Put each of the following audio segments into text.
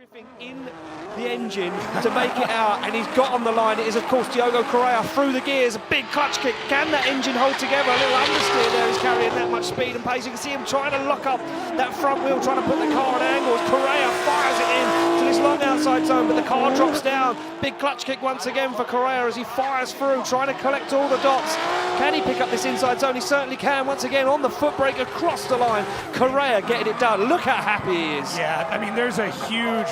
Everything in the engine to make it out, and he's got on the line. It is, of course, Diogo Correia through the gears, a big clutch kick. Can that engine hold together? A little understeer there. He's carrying that much speed and pace. You can see him trying to lock up that front wheel, trying to put the car on angles. Correia fires it in to this long outside zone, but the car drops down. Big clutch kick once again for Correia as he fires through, trying to collect all the dots. Can he pick up this inside zone? He certainly can. Once again, on the foot brake across the line. Correia getting it done. Look how happy he is. Yeah, I mean, there's a huge,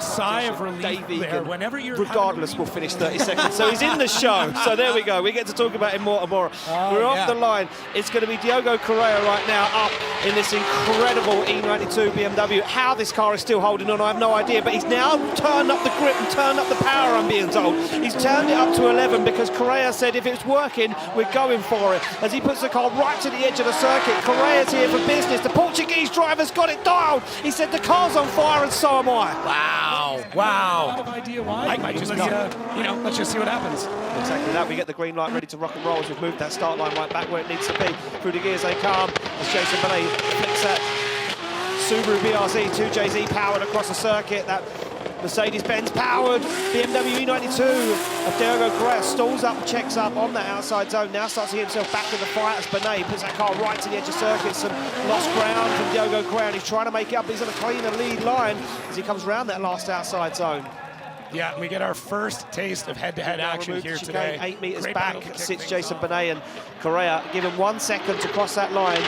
sigh of relief there. Whenever you're regardless, will finish 30 seconds. So he's in the show. So there we go. We get to talk about him more and more. We're off the line. It's going to be Diogo Correia right now up in this incredible E92 BMW. How this car is still holding on, I have no idea. But he's now turned up the grip and turned up the power, I'm being told. He's turned it up to 11 because Correia said if it's working, we're going for it. As he puts the car right to the edge of the circuit. Correia's here for business. The Portuguese driver's got it dialed. He said the car's on fire and so am I. Wow. I have no idea why. Let's just see what happens. Exactly that. We get the green light ready to rock and roll as we've moved that start line right back where it needs to be. Through the gears they come as Jason Benet flicks that Subaru BRZ 2JZ powered across the circuit. That Mercedes-Benz powered BMW E92 of Diogo Correia stalls up, checks up on that outside zone. Now starts to get himself back in the fight as Benet puts that car right to the edge of circuit. Some lost ground from Diogo Correia, and he's trying to make it up. He's on a cleaner lead line as he comes around that last outside zone. Yeah, we get our first taste of head-to-head action here today. 8 metres back sits Jason Benet, and Correia give him 1 second to cross that line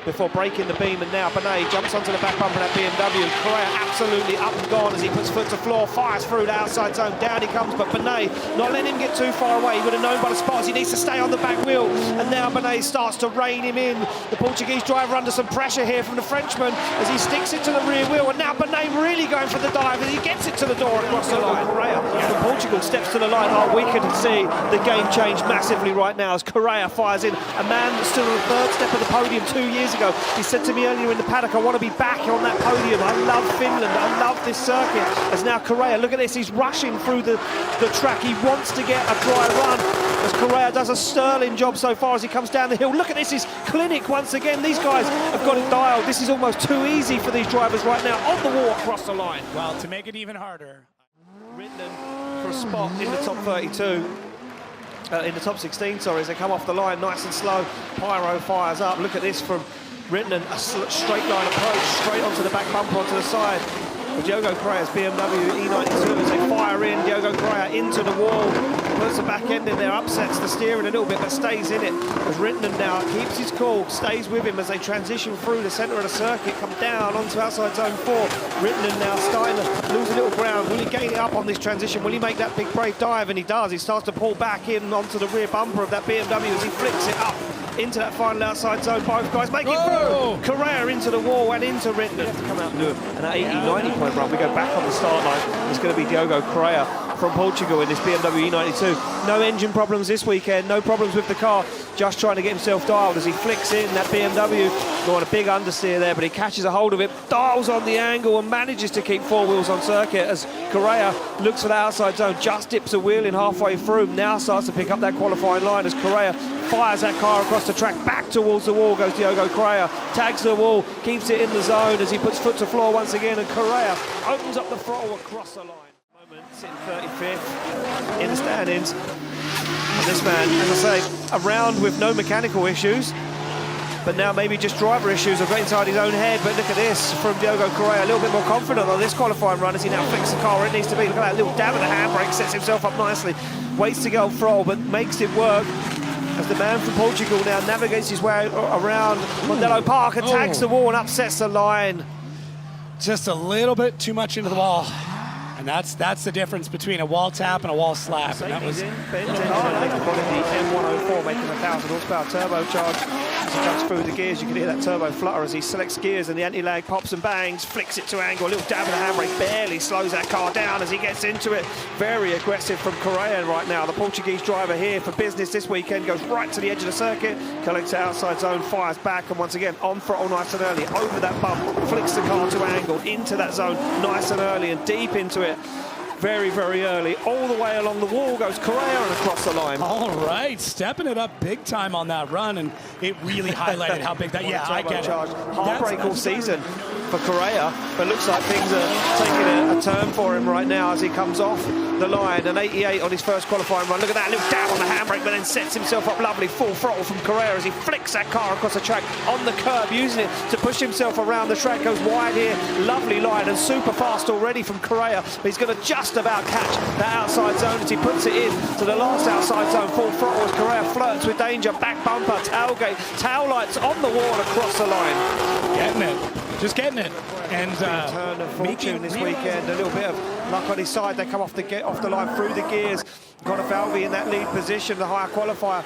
before breaking the beam, and now Benet jumps onto the back bumper of that BMW. Correia absolutely up and gone as he puts foot to floor, fires through the outside zone, down he comes, but Benet not letting him get too far away. He would have known by the spots he needs to stay on the back wheel, and now Benet starts to rein him in. The Portuguese driver under some pressure here from the Frenchman as he sticks it to the rear wheel, and now Benet really going for the dive as he gets it to the door across the line. Correia from Portugal steps to the line. Oh, we can see the game change massively right now as Correia fires in. A man that stood on the third step of the podium 2 years ago. He said to me earlier in the paddock, I want to be back on that podium. I love Finland. I love this circuit. As now Correia, look at this, he's rushing through the track. He wants to get a dry run as Correia does a sterling job so far as he comes down the hill. Look at this, he's clinic once again. These guys have got it dialed. This is almost too easy for these drivers right now. On the wall across the line. Well, to make it even harder. Ritnan for a spot in the top 32. In the top 16, sorry, as they come off the line nice and slow. Pyro fires up. Look at this from Ritnan, a straight line approach, straight onto the back bumper, onto the side. But Diogo Correia's BMW E92 as they fire in. Diogo Correia into the wall, puts the back end in there, upsets the steering a little bit, but stays in it. As Ritnan now keeps his cool, stays with him as they transition through the centre of the circuit, come down onto outside zone 4. Ritnan now starting to lose a little ground. Will he gain it up on this transition? Will he make that big brave dive? And he does. He starts to pull back in onto the rear bumper of that BMW as he flicks it up into that final outside zone. Both guys make it through. Correia into the wall and into Ritnan to come out and do an 80-90 point run. We go back on the start line. It's going to be Diogo Correia from Portugal in this BMW E92. No engine problems this weekend, no problems with the car, just trying to get himself dialed as he flicks in that BMW. Going a big understeer there, but he catches a hold of it, dials on the angle and manages to keep 4 wheels on circuit as Correia looks for the outside zone, just dips a wheel in halfway through, now starts to pick up that qualifying line as Correia fires that car across the track, back towards the wall goes Diogo Correia, tags the wall, keeps it in the zone as he puts foot to floor once again, and Correia opens up the throttle across the line. Sitting 35th in the standings. And this man, as I say, around with no mechanical issues, but now maybe just driver issues have got inside his own head. But look at this from Diogo Correia, a little bit more confident on this qualifying run as he now flicks the car where it needs to be. Look at that little dab of the handbrake, sets himself up nicely, waits to go throttle, but makes it work. As the man from Portugal now navigates his way around Mondello Park and tags the wall and upsets the line. Just a little bit too much into the wall. And that's the difference between a wall tap and a wall slap. And that was the M104 making 1,000 horsepower turbocharged. As he comes through the gears, you can hear that turbo flutter as he selects gears and the anti-lag pops and bangs, flicks it to angle, a little dab of the handbrake, barely slows that car down as he gets into it. Very aggressive from Correia right now. The Portuguese driver here for business this weekend goes right to the edge of the circuit, collects the outside zone, fires back, and once again on throttle nice and early, over that bump, flicks the car to angle, into that zone nice and early and deep into it. Very, very early. All the way along the wall goes Correia and across the line. All right, stepping it up big time on that run, and it really highlighted how big that, yeah, I get it. Heartbreak all season. for Correia, but looks like things are taking a turn for him right now as he comes off the line. An 88 on his first qualifying run. Look at that, little down on the handbrake, but then sets himself up lovely. Full throttle from Correia as he flicks that car across the track on the curb, using it to push himself around the track. Goes wide here, lovely line, and super fast already from Correia. But he's going to just about catch that outside zone as he puts it in to the last outside zone. Full throttle as Correia flirts with danger. Back bumper, tailgate, tail lights on the wall across the line. Getting it. Just getting it. And turn of fortune this weekend. A little bit of luck on his side. They come off the line through the gears. Conor in that lead position, the higher qualifier.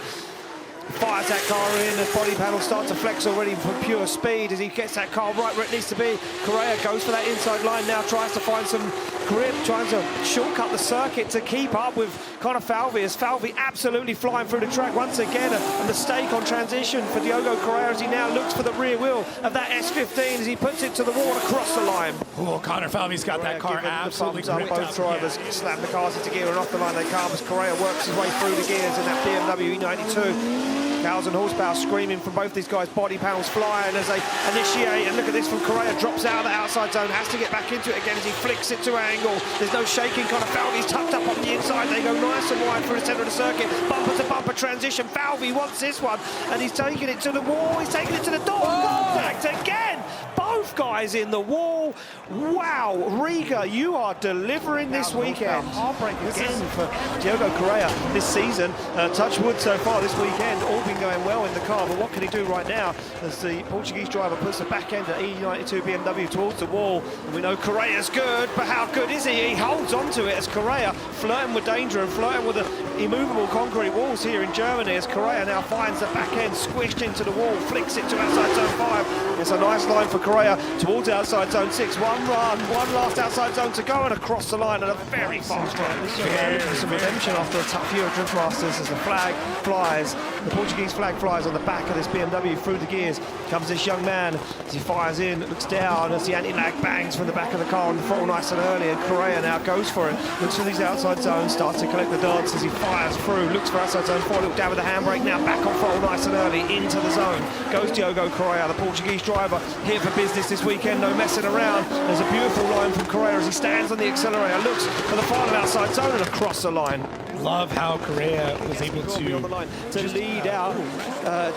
Fires that car in, the body panel starts to flex already from pure speed as he gets that car right where it needs to be. Correia goes for that inside line now, tries to find some grip, trying to shortcut the circuit to keep up with Conor as Falvey absolutely flying through the track once again. A mistake on transition for Diogo Correia as he now looks for the rear wheel of that S15 as he puts it to the wall across the line. Oh, Conor Falvey's got that car absolutely up. Both drivers slam the cars into gear and off the line they come as Correia works his way through the gears in that BMW E92. 1,000 horsepower screaming from both these guys, body panels flying as they initiate, and look at this from Correia, drops out of the outside zone, has to get back into it again as he flicks it to angle. There's no shaking. Conor Falvey's tucked up on the inside, they go nice and wide through the centre of the circuit, bumper to bumper transition. Falvey wants this one and he's taking it to the wall, he's taking it to the door. Contact again, both guys in the wall. Wow, Riga, you are delivering this weekend. Heartbreak again for Diogo Correia this season. Touch wood so far this weekend, all been going well in the car, but what can he do right now as the Portuguese driver puts the back end of E92 BMW towards the wall? And we know Correia's good, but how good is he? He holds on to it as Correia flirting with danger and flirting with the immovable concrete walls here in Germany as Correia now finds the back end squished into the wall, flicks it to outside zone 5. It's a nice line for Correia towards outside zone 6. One run, one last outside zone to go, and across the line at a very fast run. This is some redemption after a tough year of Drift Masters as the flag flies. The Portuguese flag flies on the back of this BMW through the gears. Comes this young man as he fires in, looks down as the anti-lag bangs from the back of the car on the throttle nice and early, and Correia now goes for it. Looks for these outside zones, starts to collect the dots as he fires through, looks for outside zone 4, look down with the handbrake, now back on throttle nice and early into the zone. Goes Diogo Correia, the Portuguese driver, here for business this weekend, no messing around. There's a beautiful line from Correia as he stands on the accelerator, looks for the final outside zone and across the line. Love how Correia was able to lead out.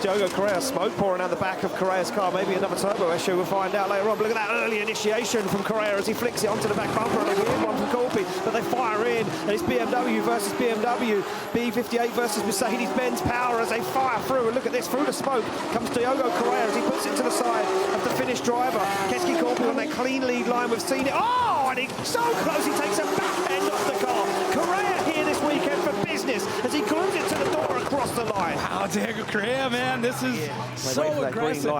Diogo Correia, smoke pouring out the back of Correia's car, maybe another turbo issue, we'll find out later on. But look at that early initiation from Correia as he flicks it onto the back bumper, and a weird one from Colby, but they fire in, and it's BMW versus BMW, B58 versus Mercedes-Benz power as they fire through, and look at this, through the smoke comes Diogo Correia as he puts it to the side of the Finnish driver. Keski Korpi on that clean lead line, we've seen it, and he's so close, he takes a back end off the car. Correia here this weekend for business as he glues it to the door across the line. Wow, Diogo Correia, man, this is so aggressive.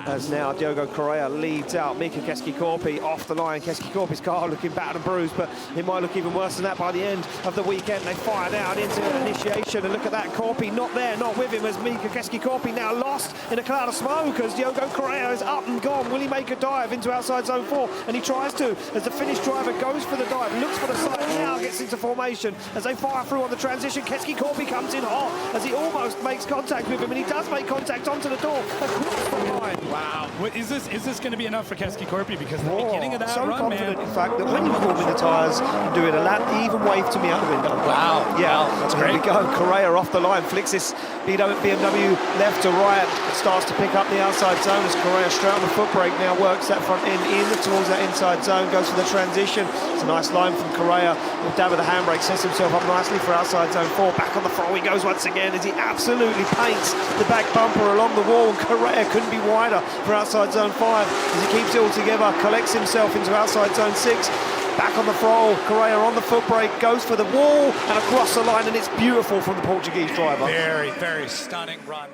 As now Diogo Correia leads out Mika Keski Korpi off the line. Keski Korpi's car looking battered and bruised, but it might look even worse than that by the end of the weekend. They fired out into initiation, and look at that, Korpi not there, not with him, as Mika Keski Korpi now lost in a cloud of smoke as Diogo Correia is up and gone. Will he make a dive into outside zone 4? And he tries to, as the Finnish driver goes for the dive, looks for the side, now gets into formation as they fire through on the transition. Keski Korpi comes in hot as he almost makes contact with him, and he does make contact onto the door across the line. Wow, is this going to be enough for Keski Korpi? Because the beginning of that so run, confident, man. in fact, that when you call me the tyres and do it a lap, he even waved to me out the window. Wow, yeah, wow, that's great. great. We go, Correia off the line, flicks this BMW left to right, starts to pick up the outside zone as Correia straight on the foot brake now works that front end in towards that inside zone, goes for the transition. It's a nice line from Correia. Down with the handbrake, sets himself up nicely for outside zone 4. Back on the throttle he goes once again as he absolutely paints the back bumper along the wall. Correia couldn't be wider for outside zone 5 as he keeps it all together, collects himself into outside zone 6. Back on the throttle, Correia on the foot brake, goes for the wall and across the line, and it's beautiful from the Portuguese driver. Very, very stunning run.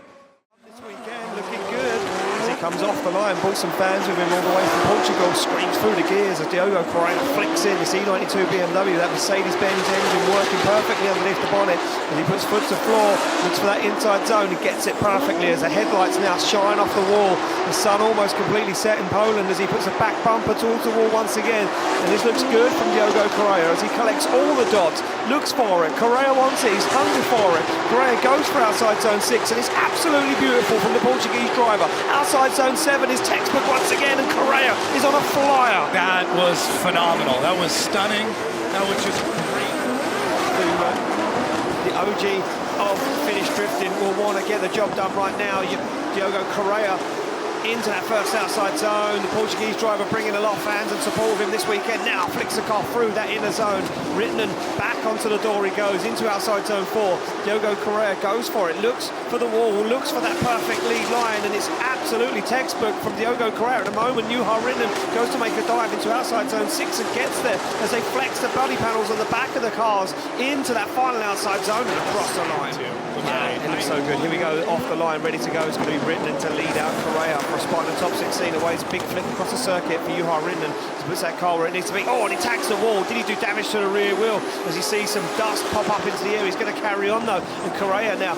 This weekend looking good as he comes off the line, brought some fans with him all the way from Portugal, screams through the gears as Diogo Correia flicks in this E92 BMW, that Mercedes-Benz engine working perfectly underneath the bonnet as he puts foot to floor, looks for that inside zone, he gets it perfectly as the headlights now shine off the wall. The sun almost completely set in Poland as he puts a back bumper towards the wall once again, and this looks good from Diogo Correia as he collects all the dots, looks for it, Correia wants it, he's hungry for it, Correia goes for outside zone 6, and it's absolutely beautiful from the Portuguese driver. Outside outside zone 7 is textbook once again, and Correia is on a flyer. That was phenomenal. That was stunning. That was just great. The OG of finish drifting will want to get the job done right now. Diogo Correia into that first outside zone. The Portuguese driver bringing a lot of fans and support with him this weekend. Now flicks the car through that inner zone. Rittenen back onto the door he goes, into outside zone 4. Diogo Correia goes for it, looks for the wall, looks for that perfect lead line, and it's absolutely textbook from Diogo Correia at the moment. Juha Rittenen goes to make a dive into outside zone 6 and gets there as they flex the body panels on the back of the cars into that final outside zone and across the line. Yeah, it looks so good. Here we go, off the line, ready to go. It's going to be Rittenen to lead out Correia for a spot in the top 16 away. It's a big flick across the circuit for Juha Rittenen. He puts that car where it needs to be. Oh, and he tags the wall. Did he do damage to the rear wheel? As he sees some dust pop up into the air, he's going to carry on though. And Correia now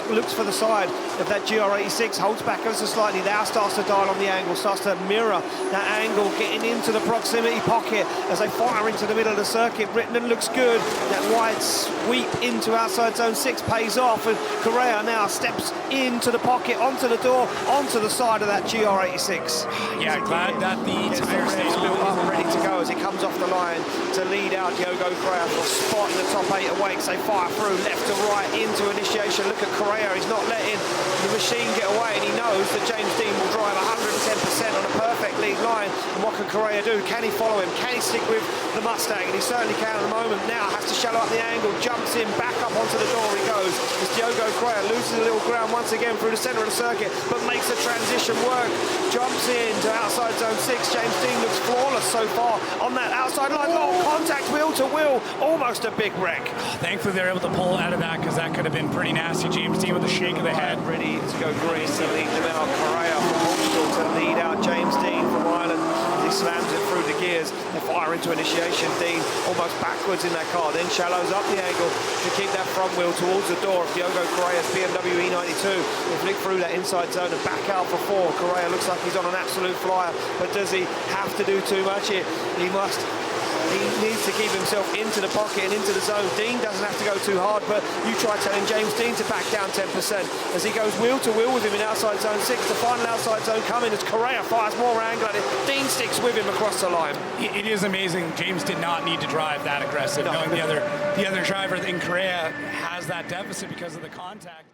looks for the side of that GR86, holds back ever so slightly, now starts to dial on the angle, starts to mirror that angle, getting into the proximity pocket as they fire into the middle of the circuit. Rittenen looks good. That wide sweep into outside zone 6 pays off, and Correia now steps into the pocket, onto the door, onto the side of that GR86. Yeah, glad that the tire stays built up, ready to go as he comes off the line to lead out Diogo Correia for a spot in the top 8 awakes. They fire through left to right into initiation. Look at Correia, he's not letting the machine get away, and he knows that James Dean will drive 110% on a perfect lead line. And what can Correia do? Can he follow him? Can he stick with the Mustang? And he certainly can at the moment. Now has to shallow up the angle, jumps in, back up onto the door he goes. As Diogo Correia loses a little ground once again through the centre of the circuit, but makes the transition work. Jumps in to outside zone 6. James Dean looks flawless so far on that outside line. Oh, contact wheel to wheel, almost a big wreck. Thankfully they're able to pull out of that, because that could have been pretty nasty. James Dean with a shake of the head. Ready to go green to lead them out. Correia from Portugal to lead out James Dean from Ireland. As he slams it through the gears. They fire into initiation. Dean almost backwards in that car, then shallows up the angle to keep that front wheel towards the door of Diogo Correia's BMW E92. They flick through that inside zone and back out for 4. Correia looks like he's on an absolute flyer, but does he have to do too much here? He must. He needs to keep himself into the pocket and into the zone. Dean doesn't have to go too hard, but you try telling James Dean to back down 10% as he goes wheel to wheel with him in outside zone 6. The final outside zone coming as Correia fires more angle at it. Dean sticks with him across the line. It is amazing. James did not need to drive that aggressive, knowing the other driver in Correia has that deficit because of the contact.